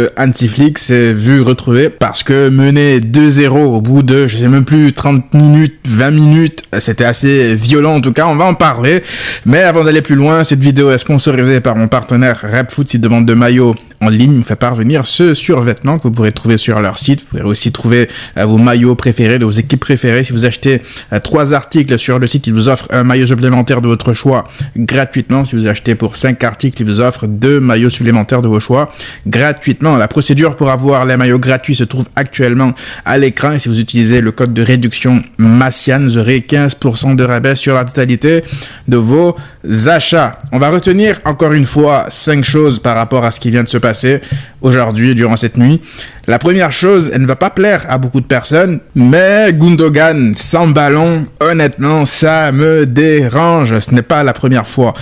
que Hansi Flick s'est vu retrouver parce que mener 2-0 au bout de, je sais même plus, 30 minutes, 20 minutes, c'était assez violent en tout cas, on va en parler. Mais avant d'aller plus loin, cette vidéo est sponsorisée par mon partenaire RepFoot, site de vente de maillots en ligne, me fait parvenir ce survêtement que vous pourrez trouver sur leur site. Vous pourrez aussi trouver vos maillots préférés de vos équipes préférées. Si vous achetez 3 articles sur le site, ils vous offrent un maillot supplémentaire de votre choix gratuitement. Si vous achetez pour 5 articles, ils vous offrent 2 maillots supplémentaires de vos choix gratuitement. La procédure pour avoir les maillots gratuits se trouve actuellement à l'écran et si vous utilisez le code de réduction Massian, vous aurez 15% de rabais sur la totalité de vos achats. On va retenir encore une fois 5 choses par rapport à ce qui vient de se passer aujourd'hui durant cette nuit. La première chose, elle ne va pas plaire à beaucoup de personnes, mais Gundogan sans ballon, honnêtement, ça me dérange. Ce n'est pas la première fois.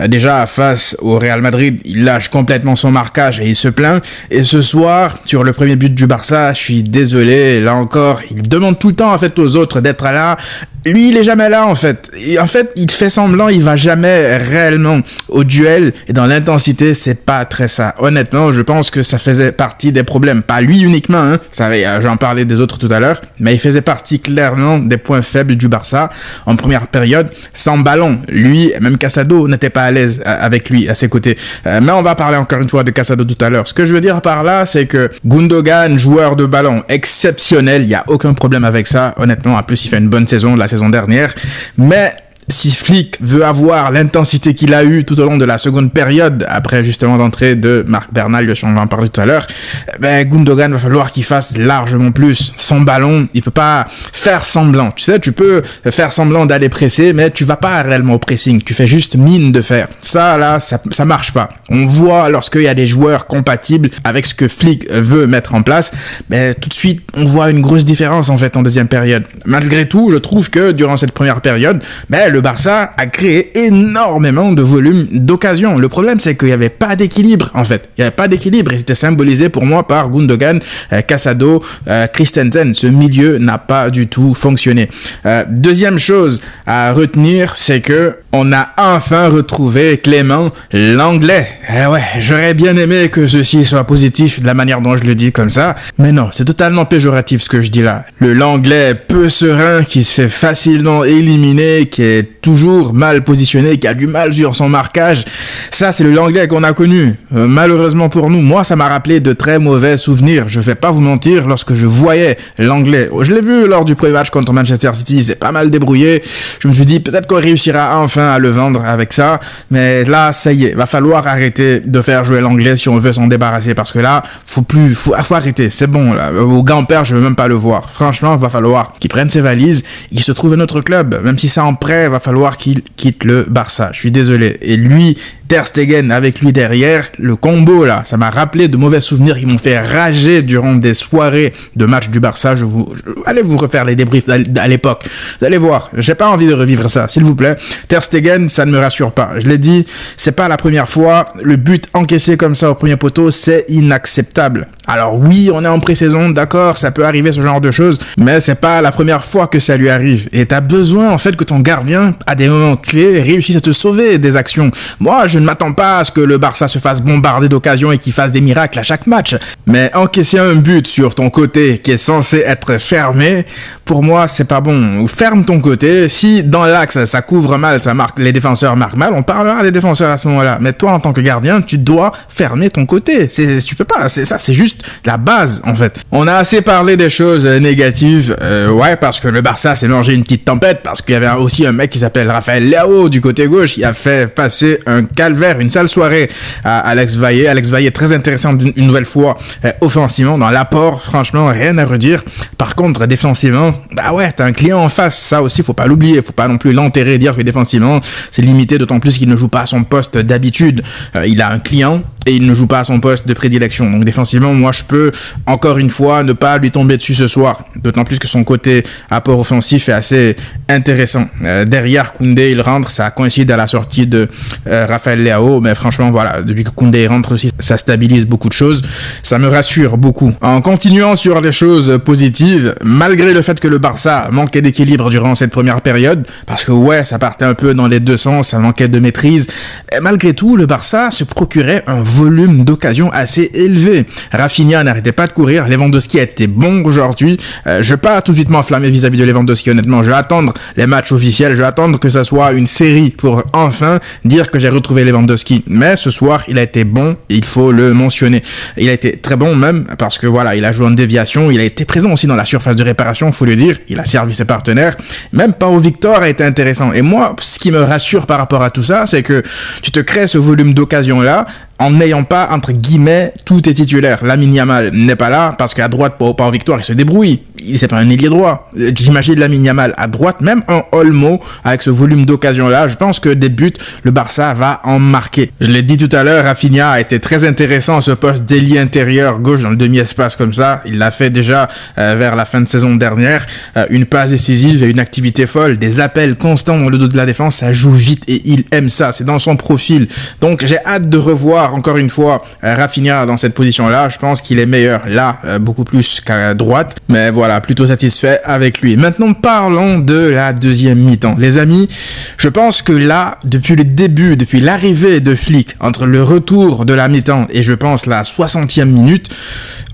Déjà, face au Real Madrid, il lâche complètement son marquage et il se plaint. Et ce soir, sur le premier but du Barça, je suis désolé, là encore, il demande tout le temps en fait aux autres d'être là. Lui, il est jamais là, en fait. Et en fait, il fait semblant, il va jamais réellement au duel. Et dans l'intensité, c'est pas très ça. Honnêtement, je pense que ça faisait partie des problèmes. Pas lui uniquement, hein. Ça, j'en parlais des autres tout à l'heure. Mais il faisait partie clairement des points faibles du Barça en première période. Sans ballon. Lui, même Casado n'était pas à l'aise avec lui, à ses côtés. Mais on va parler encore une fois de Casado tout à l'heure. Ce que je veux dire par là, c'est que Gundogan, joueur de ballon exceptionnel. Il y a aucun problème avec ça. Honnêtement, en plus, il fait une bonne saison. La saison dernière, mais si Flick veut avoir l'intensité qu'il a eue tout au long de la seconde période, après justement l'entrée de Marc Bernal, on va en parler tout à l'heure, ben Gundogan va falloir qu'il fasse largement plus. Son ballon, il peut pas faire semblant. Tu sais, tu peux faire semblant d'aller presser, mais tu vas pas réellement au pressing. Tu fais juste mine de faire. Ça, là, ça marche pas. On voit lorsqu'il y a des joueurs compatibles avec ce que Flick veut mettre en place, ben tout de suite, on voit une grosse différence en fait en deuxième période. Malgré tout, je trouve que durant cette première période, ben le Barça a créé énormément de volume d'occasions. Le problème, c'est qu'il n'y avait pas d'équilibre, en fait. Il n'y avait pas d'équilibre et c'était symbolisé pour moi par Gundogan, Casado, Christensen. Ce milieu n'a pas du tout fonctionné. Deuxième chose à retenir, c'est que on a enfin retrouvé Clément Lenglet. Ouais, j'aurais bien aimé que ceci soit positif de la manière dont je le dis comme ça, mais non, c'est totalement péjoratif ce que je dis là. Le Lenglet peu serein qui se fait facilement éliminer, qui est toujours mal positionné, qui a du mal sur son marquage, ça c'est le Lenglet qu'on a connu. Malheureusement pour nous, moi ça m'a rappelé de très mauvais souvenirs. Je vais pas vous mentir, lorsque je voyais Lenglet, je l'ai vu lors du premier match contre Manchester City, c'est pas mal débrouillé. Je me suis dit peut-être qu'on réussira enfin à le vendre avec ça, mais là ça y est, va falloir arrêter de faire jouer Lenglet si on veut s'en débarrasser, parce que là faut arrêter, c'est bon là. Au grand-père je veux même pas le voir. Franchement va falloir qu'il prenne ses valises et qu'il se trouve un autre club, même si c'est en prêt, va falloir qu'il quitte le Barça. Je suis désolé. Et lui, Ter Stegen avec lui derrière, le combo là, ça m'a rappelé de mauvais souvenirs qui m'ont fait rager durant des soirées de match du Barça. Allez vous refaire les débriefs à l'époque. Vous allez voir, j'ai pas envie de revivre ça, s'il vous plaît. Ter Stegen, ça ne me rassure pas. Je l'ai dit, c'est pas la première fois. Le but encaissé comme ça au premier poteau, c'est inacceptable. Alors oui, on est en pré-saison, d'accord, ça peut arriver ce genre de choses, mais c'est pas la première fois que ça lui arrive. Et t'as besoin en fait que ton gardien, à des moments clés, réussisse à te sauver des actions. Moi, je ne m'attends pas à ce que le Barça se fasse bombarder d'occasions et qu'il fasse des miracles à chaque match. Mais encaisser un but sur ton côté qui est censé être fermé, pour moi, c'est pas bon. Ferme ton côté. Si dans l'axe, ça couvre mal, les défenseurs marquent mal, on parlera des défenseurs à ce moment-là. Mais toi, en tant que gardien, tu dois fermer ton côté. Tu peux pas. C'est juste la base, en fait. On a assez parlé des choses négatives. Ouais, parce que le Barça s'est mangé une petite tempête, parce qu'il y avait aussi un mec qui s'appelle Raphaël Leao du côté gauche, qui a fait passer un calvaire, une sale soirée à Alex Valle. Alex Valle très intéressant une nouvelle fois offensivement, dans l'apport, franchement, rien à redire. Par contre, défensivement, bah ouais, t'as un client en face, ça aussi, faut pas l'oublier, faut pas non plus l'enterrer, dire que défensivement, c'est limité, d'autant plus qu'il ne joue pas à son poste d'habitude. Il a un client et il ne joue pas à son poste de prédilection. Donc défensivement, moi, je peux, encore une fois, ne pas lui tomber dessus ce soir. D'autant plus que son côté apport offensif est assez intéressant. Derrière, Koundé, il rentre, ça coïncide à la sortie de Raphaël Leao, mais franchement, voilà, depuis que Koundé rentre aussi, ça stabilise beaucoup de choses. Ça me rassure beaucoup. En continuant sur les choses positives, malgré le fait que le Barça manquait d'équilibre durant cette première période, parce que ouais, ça partait un peu dans les deux sens, ça manquait de maîtrise, et malgré tout, le Barça se procurait un volume d'occasions assez élevé. Rafinha n'arrêtait pas de courir, Lewandowski a été bon aujourd'hui. Je vais pas tout de suite m'enflammer vis-à-vis de Lewandowski, honnêtement. Je vais attendre les matchs officiels, je vais attendre que ça soit une série pour enfin dire que j'ai retrouvé Lewandowski. Mais ce soir, il a été bon, il faut le mentionner. Il a été très bon même parce que voilà, il a joué en déviation, il a été présent aussi dans la surface de réparation, faut le dire. Il a servi ses partenaires. Même Pau Victor a été intéressant. Et moi, ce qui me rassure par rapport à tout ça, c'est que tu te crées ce volume d'occasion-là en n'ayant pas, entre guillemets, tous tes titulaires. Lamine Yamal n'est pas là, parce qu'à droite, Pau Victor, il se débrouille. C'est pas un ailier droit. J'imagine Lamine Yamal à droite, même un Olmo, avec ce volume d'occasion-là, je pense que des buts, le Barça va en marquer. Je l'ai dit tout à l'heure, Rafinha a été très intéressant à ce poste d'ailier intérieur gauche dans le demi-espace comme ça. Il l'a fait déjà vers la fin de saison dernière. Une passe décisive et une activité folle, des appels constants dans le dos de la défense, ça joue vite et il aime ça. C'est dans son profil. Donc j'ai hâte de revoir encore une fois Rafinha dans cette position-là. Je pense qu'il est meilleur là, beaucoup plus qu'à droite. Mais voilà, plutôt satisfait avec lui. Maintenant, parlons de la deuxième mi-temps. Les amis, je pense que là, depuis le début, depuis l'arrivée de Flick, entre le retour de la mi-temps et je pense la 60e minute,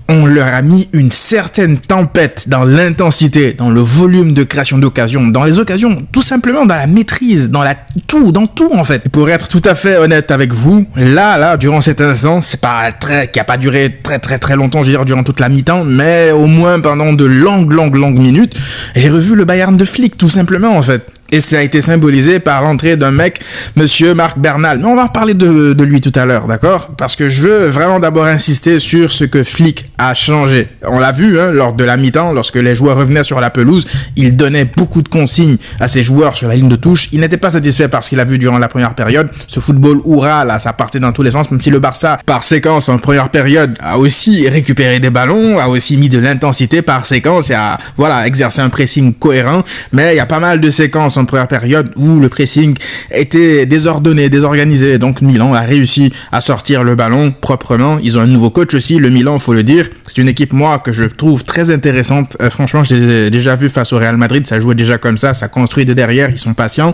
on leur a mis une certaine tempête dans l'intensité, dans le volume de création d'occasions, dans les occasions, tout simplement dans la maîtrise, dans tout en fait. Et pour être tout à fait honnête avec vous, là, durant cet instant, c'est pas qui a pas duré très longtemps, je veux dire, durant toute la mi-temps, mais au moins pendant de longues minutes, j'ai revu le Bayern de Flick, tout simplement en fait. Et ça a été symbolisé par l'entrée d'un mec, monsieur Marc Bernal. Mais on va en parler de lui tout à l'heure, d'accord? Parce que je veux vraiment d'abord insister sur ce que Flick a changé. On l'a vu, lors de la mi-temps, lorsque les joueurs revenaient sur la pelouse, il donnait beaucoup de consignes à ses joueurs sur la ligne de touche. Il n'était pas satisfait par ce qu'il a vu durant la première période. Ce football hurrah, là, ça partait dans tous les sens, même si le Barça, par séquence, en première période, a aussi récupéré des ballons, a aussi mis de l'intensité par séquence et a, exercé un pressing cohérent. Mais il y a pas mal de séquences en première période où le pressing était désordonné, désorganisé. Donc Milan a réussi à sortir le ballon proprement. Ils ont un nouveau coach aussi, le Milan, faut le dire. C'est une équipe, moi, que je trouve très intéressante. Franchement, je l'ai déjà vu face au Real Madrid. Ça jouait déjà comme ça construit de derrière, ils sont patients.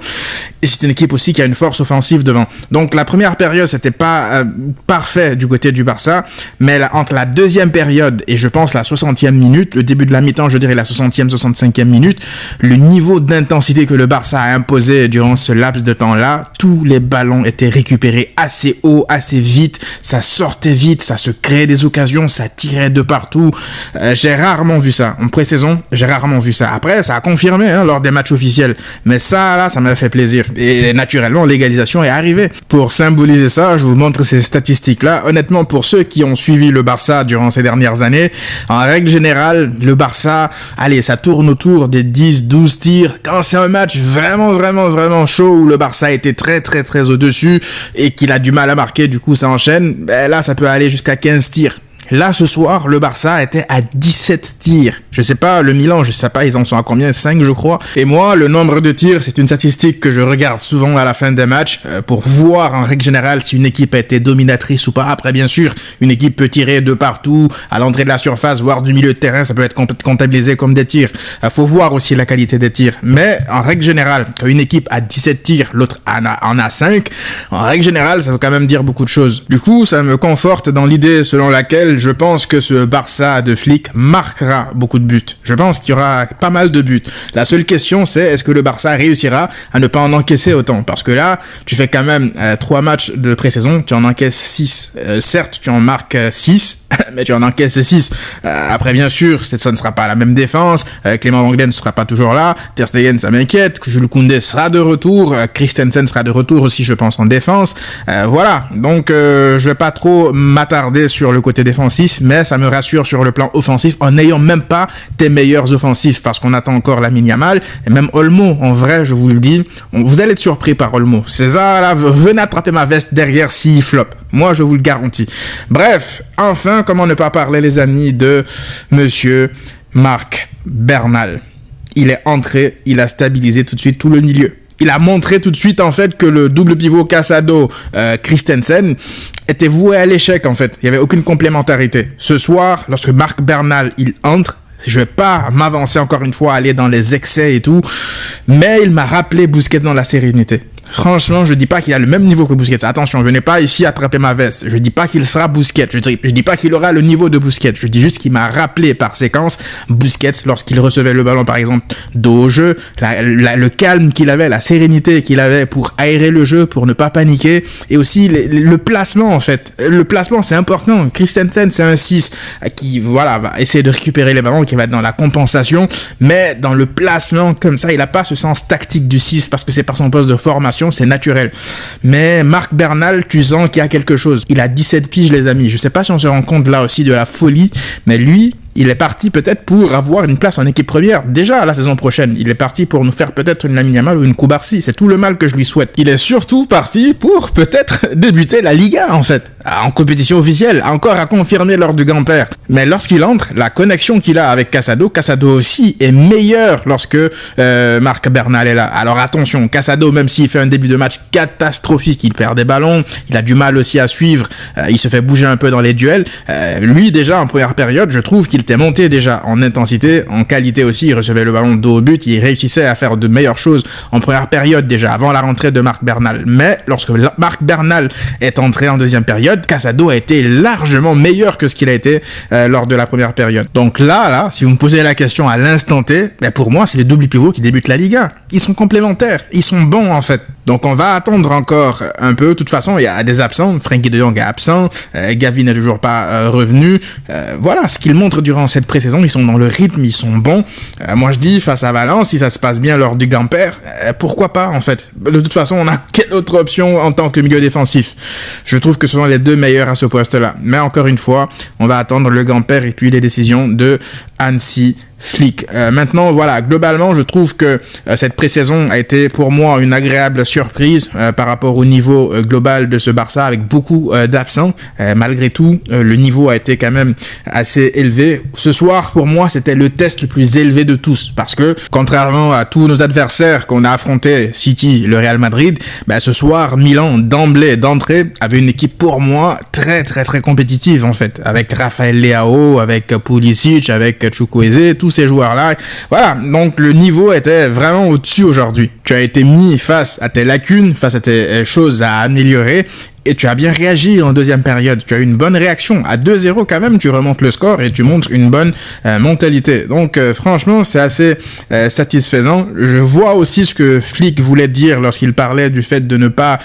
Et c'est une équipe aussi qui a une force offensive devant. Donc la première période, c'était pas parfait du côté du Barça. Mais entre la deuxième période et je pense la 60e minute, le début de la mi-temps, je dirais la 60e, 65e minute, le niveau d'intensité que le Barça a imposé durant ce laps de temps-là, tous les ballons étaient récupérés assez haut, assez vite, ça sortait vite, ça se créait des occasions, ça tirait de partout. J'ai rarement vu ça. En pré-saison, j'ai rarement vu ça. Après, ça a confirmé lors des matchs officiels. Mais ça, là, ça m'a fait plaisir. Et naturellement, l'égalisation est arrivée. Pour symboliser ça, je vous montre ces statistiques-là. Honnêtement, pour ceux qui ont suivi le Barça durant ces dernières années, en règle générale, le Barça, allez, ça tourne autour des 10-12 tirs. Quand c'est un match vraiment chaud où le Barça était très au-dessus et qu'il a du mal à marquer, du coup ça enchaîne, là ça peut aller jusqu'à 15 tirs. Là, ce soir, le Barça était à 17 tirs. Je sais pas, le Milan, je sais pas, ils en sont à combien? 5, je crois. Et moi, le nombre de tirs, c'est une statistique que je regarde souvent à la fin des matchs pour voir, en règle générale, si une équipe a été dominatrice ou pas. Après, bien sûr, une équipe peut tirer de partout, à l'entrée de la surface, voire du milieu de terrain, ça peut être comptabilisé comme des tirs. Faut voir aussi la qualité des tirs. Mais, en règle générale, quand une équipe a 17 tirs, l'autre en a 5, en règle générale, ça veut quand même dire beaucoup de choses. Du coup, ça me conforte dans l'idée selon laquelle je pense que ce Barça de Flick marquera beaucoup de buts. Je pense qu'il y aura pas mal de buts. La seule question, c'est est-ce que le Barça réussira à ne pas en encaisser autant? Parce que là, tu fais quand même 3 matchs de pré-saison, tu en encaisses 6. Certes, tu en marques 6, mais tu en encaisses 6. Après, bien sûr, ça ne sera pas la même défense. Clément Lenglen ne sera pas toujours là. Ter Stegen, ça m'inquiète. Jules Koundé sera de retour. Christensen sera de retour aussi, je pense, en défense. Voilà. Donc, je vais pas trop m'attarder sur le côté défensif, mais ça me rassure sur le plan offensif en n'ayant même pas tes meilleurs offensifs parce qu'on attend encore Lamine Yamal et même Olmo. En vrai, je vous le dis, vous allez être surpris par Olmo. César, là, venez attraper ma veste derrière s'il flop. Moi, je vous le garantis. Bref, enfin, comment ne pas parler, les amis, de monsieur Marc Bernal. Il est entré, il a stabilisé tout de suite tout le milieu. Il a montré tout de suite, en fait, que le double pivot Casado-Christensen était voué à l'échec, en fait. Il n'y avait aucune complémentarité. Ce soir, lorsque Marc Bernal, il entre, je vais pas m'avancer encore une fois, aller dans les excès et tout, mais il m'a rappelé Busquets dans la sérénité. Franchement, je dis pas qu'il a le même niveau que Busquets. Attention, venez pas ici attraper ma veste. Je dis pas qu'il sera Busquets. Je dis pas qu'il aura le niveau de Busquets. Je dis juste qu'il m'a rappelé par séquence Busquets lorsqu'il recevait le ballon, par exemple, dos au jeu, le calme qu'il avait, la sérénité qu'il avait pour aérer le jeu, pour ne pas paniquer, et aussi le placement, en fait. Le placement, c'est important. Christensen, c'est un 6 qui, voilà, va essayer de récupérer les ballons, qui va être dans la compensation, mais dans le placement, comme ça, il a pas ce sens tactique du 6 parce que c'est par son poste de formation, c'est naturel. Mais Marc Bernal, tu sens qu'il y a quelque chose. Il a 17 piges, les amis. Je sais pas si on se rend compte là aussi de la folie, mais lui, il est parti peut-être pour avoir une place en équipe première. Déjà la saison prochaine, il est parti pour nous faire peut-être une Lamine Yamal ou une Koubarsi. C'est tout le mal que je lui souhaite. Il est surtout parti pour peut-être débuter la Liga, en fait, en compétition officielle, encore à confirmer lors du Gamper. Mais lorsqu'il entre, la connexion qu'il a avec Casado aussi est meilleure lorsque Marc Bernal est là. Alors attention, Casado, même s'il fait un début de match catastrophique, il perd des ballons, il a du mal aussi à suivre, il se fait bouger un peu dans les duels. Lui, déjà, en première période, je trouve qu'il était monté déjà en intensité, en qualité aussi, il recevait le ballon dos au but, il réussissait à faire de meilleures choses en première période déjà, avant la rentrée de Marc Bernal. Mais lorsque Marc Bernal est entré en deuxième période, Casado a été largement meilleur que ce qu'il a été lors de la première période. Donc là, si vous me posez la question à l'instant T, ben pour moi, c'est les doubles pivots qui débutent la Liga. Ils sont complémentaires, ils sont bons en fait. Donc on va attendre encore un peu. De toute façon, il y a des absents. Frenkie de Jong est absent, Gavi n'est toujours pas revenu. Voilà, ce qu'ils montrent durant cette pré-saison, ils sont dans le rythme, ils sont bons. Moi je dis, face à Valence, si ça se passe bien lors du Gamper, pourquoi pas en fait. De toute façon, on a quelle autre option en tant que milieu défensif? Je trouve que ce sont les deux meilleurs à ce poste-là. Mais encore une fois, on va attendre le Gamper et puis les décisions de Hansi Flick. Maintenant, voilà, globalement, je trouve que cette pré-saison a été pour moi une agréable surprise par rapport au niveau global de ce Barça avec beaucoup d'absents. Malgré tout, le niveau a été quand même assez élevé. Ce soir, pour moi, c'était le test le plus élevé de tous parce que, contrairement à tous nos adversaires qu'on a affrontés, City, le Real Madrid, ce soir, Milan, d'entrée, avait une équipe pour moi très compétitive en fait, avec Raphaël Leao, avec Pulisic, avec Chukwueze, tous ces joueurs-là. Voilà, donc le niveau était vraiment au-dessus aujourd'hui. Tu as été mis face à tes lacunes, face à tes choses à améliorer, et tu as bien réagi en deuxième période. Tu as eu une bonne réaction. À 2-0 quand même, tu remontes le score et tu montres une bonne mentalité. Donc franchement, c'est assez satisfaisant. Je vois aussi ce que Flick voulait dire lorsqu'il parlait du fait de ne pas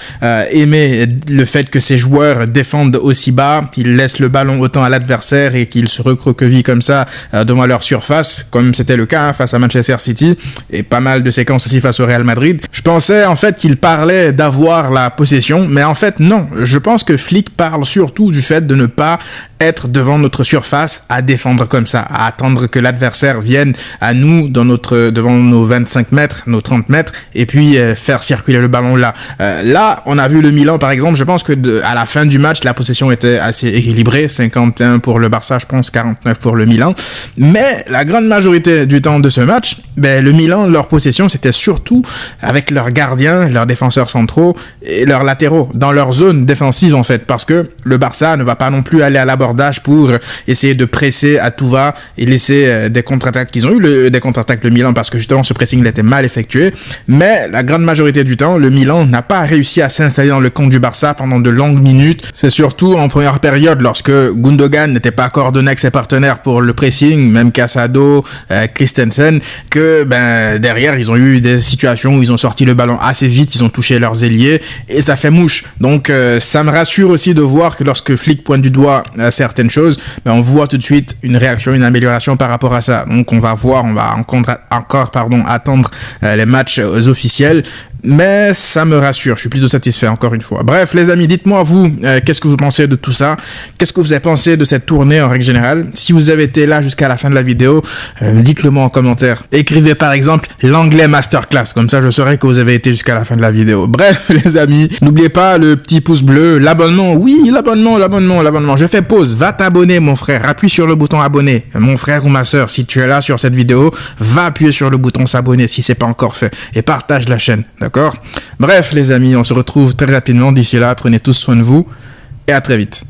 aimer le fait que ses joueurs défendent aussi bas, qu'ils laissent le ballon autant à l'adversaire et qu'ils se recroquevillent comme ça devant leur surface, comme c'était le cas face à Manchester City et pas mal de séquences aussi face au Real Madrid. Je pensais en fait qu'il parlait d'avoir la possession, mais en fait non. Je pense que Flick parle surtout du fait de ne pas être devant notre surface à défendre comme ça, à attendre que l'adversaire vienne à nous devant nos 25 mètres, nos 30 mètres, et puis faire circuler le ballon là. Là, on a vu le Milan par exemple, je pense que à la fin du match, la possession était assez équilibrée, 51 pour le Barça, je pense 49 pour le Milan, mais la grande majorité du temps de ce match, le Milan, leur possession, c'était surtout avec leurs gardiens, leurs défenseurs centraux et leurs latéraux, dans leur zone défensive en fait, parce que le Barça ne va pas non plus aller à l'abordage pour essayer de presser à tout va et laisser des contre-attaques. Qu'ils ont eu des contre-attaques le Milan parce que justement ce pressing était mal effectué, mais la grande majorité du temps le Milan n'a pas réussi à s'installer dans le camp du Barça pendant de longues minutes. C'est surtout en première période lorsque Gundogan n'était pas coordonné avec ses partenaires pour le pressing, même Casado, Christensen, que derrière ils ont eu des situations où ils ont sorti le ballon assez vite, ils ont touché leurs ailiers et ça fait mouche. Donc ça me rassure aussi de voir que lorsque Flick pointe du doigt certaines choses, on voit tout de suite une réaction, une amélioration par rapport à ça. Donc on va encore attendre les matchs officiels. Mais ça me rassure, je suis plutôt satisfait encore une fois. Bref les amis, dites-moi vous, qu'est-ce que vous pensez de tout ça? Qu'est-ce que vous avez pensé de cette tournée en règle générale? Si vous avez été là jusqu'à la fin de la vidéo, dites-le moi en commentaire. Écrivez par exemple l'anglais masterclass, comme ça je saurai que vous avez été jusqu'à la fin de la vidéo. Bref les amis, n'oubliez pas le petit pouce bleu, l'abonnement, oui l'abonnement. Je fais pause, va t'abonner mon frère, appuie sur le bouton abonner. Mon frère ou ma soeur, si tu es là sur cette vidéo, va appuyer sur le bouton s'abonner si c'est pas encore fait et partage la chaîne. D'accord? Bref les amis, on se retrouve très rapidement. D'ici là, prenez tous soin de vous et à très vite.